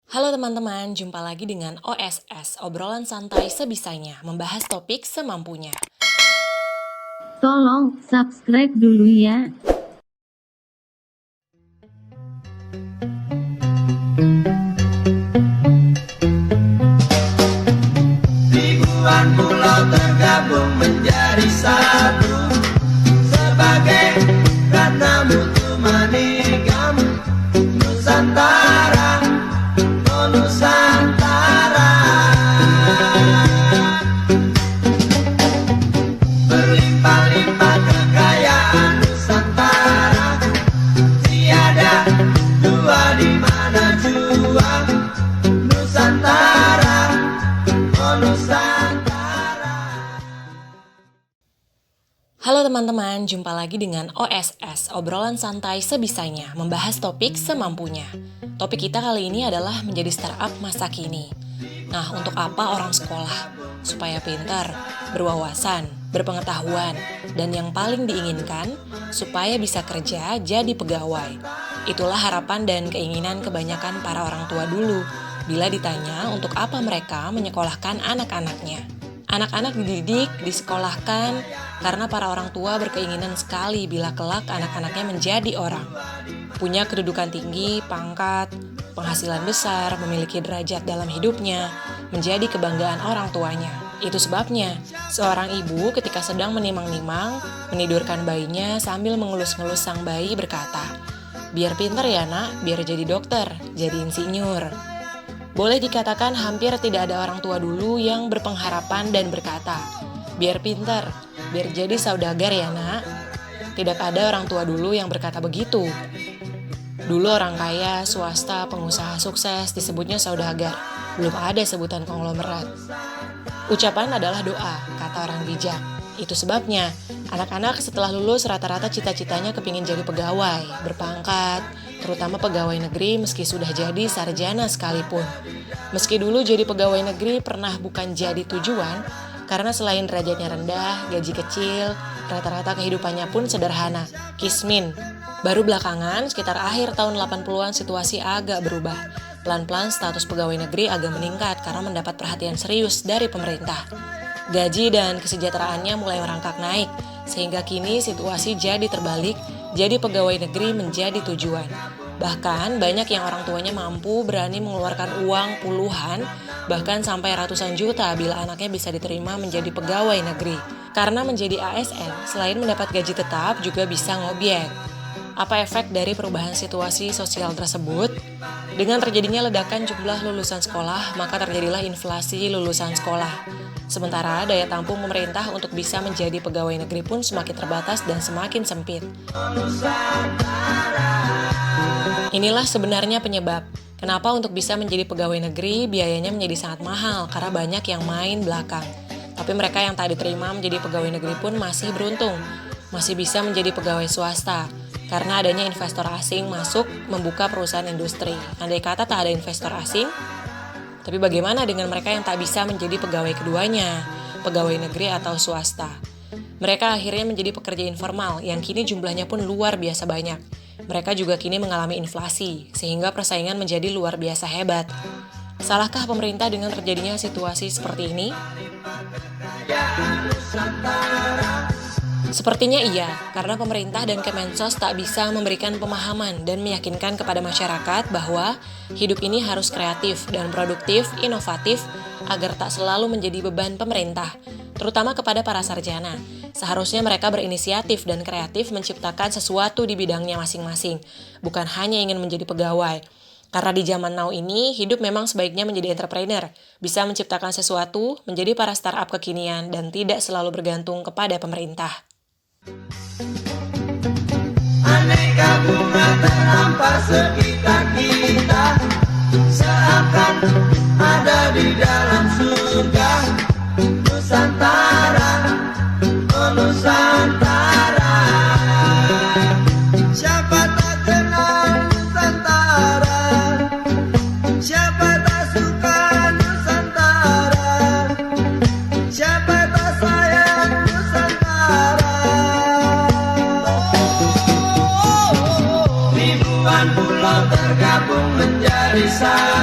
Halo teman-teman, jumpa lagi dengan OSS, obrolan santai sebisanya, membahas topik semampunya. Tolong subscribe dulu ya. Ribuan pulau tergabung menjadi satu sebagai kata mutu manigam Nusantara, oh Nusantara. Berlimpah-limpah kekayaan Nusantara, tiada dua di mana jua Nusantara, oh Nusantara. Halo teman-teman, jumpa lagi dengan OSS, obrolan santai sebisanya, membahas topik semampunya. Topik kita kali ini adalah menjadi startup masa kini. Nah, untuk apa orang sekolah? Supaya pintar, berwawasan, berpengetahuan, dan yang paling diinginkan, supaya bisa kerja jadi pegawai. Itulah harapan dan keinginan kebanyakan para orang tua dulu, bila ditanya untuk apa mereka menyekolahkan anak-anaknya. Anak-anak dididik, disekolahkan, karena para orang tua berkeinginan sekali bila kelak anak-anaknya menjadi orang. Punya kedudukan tinggi, pangkat, penghasilan besar, memiliki derajat dalam hidupnya, menjadi kebanggaan orang tuanya. Itu sebabnya, seorang ibu ketika sedang menimang-nimang, menidurkan bayinya sambil mengelus-ngelus sang bayi berkata, "Biar pintar ya nak, biar jadi dokter, jadi insinyur." Boleh dikatakan hampir tidak ada orang tua dulu yang berpengharapan dan berkata, "Biar pintar, biar jadi saudagar ya nak." Tidak ada orang tua dulu yang berkata begitu. Dulu orang kaya, swasta, pengusaha sukses disebutnya saudagar. Belum ada sebutan konglomerat. Ucapan adalah doa, kata orang bijak. Itu sebabnya, anak-anak setelah lulus rata-rata cita-citanya kepingin jadi pegawai, berpangkat, terutama pegawai negeri meski sudah jadi sarjana sekalipun. Meski dulu jadi pegawai negeri pernah bukan jadi tujuan, karena selain derajatnya rendah, gaji kecil, rata-rata kehidupannya pun sederhana, kismin. Baru belakangan, sekitar akhir tahun 80-an situasi agak berubah. Pelan-pelan status pegawai negeri agak meningkat karena mendapat perhatian serius dari pemerintah. Gaji dan kesejahteraannya mulai merangkak naik, sehingga kini situasi jadi terbalik, jadi pegawai negeri menjadi tujuan. Bahkan banyak yang orang tuanya mampu berani mengeluarkan uang puluhan, bahkan sampai ratusan juta bila anaknya bisa diterima menjadi pegawai negeri. Karena menjadi ASN, selain mendapat gaji tetap, juga bisa ngobyek. Apa efek dari perubahan situasi sosial tersebut? Dengan terjadinya ledakan jumlah lulusan sekolah, maka terjadilah inflasi lulusan sekolah. Sementara daya tampung pemerintah untuk bisa menjadi pegawai negeri pun semakin terbatas dan semakin sempit. Inilah sebenarnya penyebab kenapa untuk bisa menjadi pegawai negeri biayanya menjadi sangat mahal karena banyak yang main belakang. Tapi mereka yang tak diterima menjadi pegawai negeri pun masih beruntung, masih bisa menjadi pegawai swasta. Karena adanya investor asing masuk membuka perusahaan industri. Andai kata tak ada investor asing, tapi bagaimana dengan mereka yang tak bisa menjadi pegawai keduanya, pegawai negeri atau swasta? Mereka akhirnya menjadi pekerja informal yang kini jumlahnya pun luar biasa banyak. Mereka juga kini mengalami inflasi, sehingga persaingan menjadi luar biasa hebat. Salahkah pemerintah dengan terjadinya situasi seperti ini? Sepertinya iya, karena pemerintah dan Kemensos tak bisa memberikan pemahaman dan meyakinkan kepada masyarakat bahwa hidup ini harus kreatif dan produktif, inovatif, agar tak selalu menjadi beban pemerintah, terutama kepada para sarjana. Seharusnya mereka berinisiatif dan kreatif menciptakan sesuatu di bidangnya masing-masing, bukan hanya ingin menjadi pegawai. Karena di zaman now ini, hidup memang sebaiknya menjadi entrepreneur, bisa menciptakan sesuatu, menjadi para startup kekinian, dan tidak selalu bergantung kepada pemerintah. Aneka bunga terhampar sekitar kita, seakan ada di dalam surga Nusantara, oh Nusantara. Siapa tak kenal Nusantara, siapa tak suka Nusantara, siapa tak sayang Nusantara. Ribuan pulau tergabung menjadi satu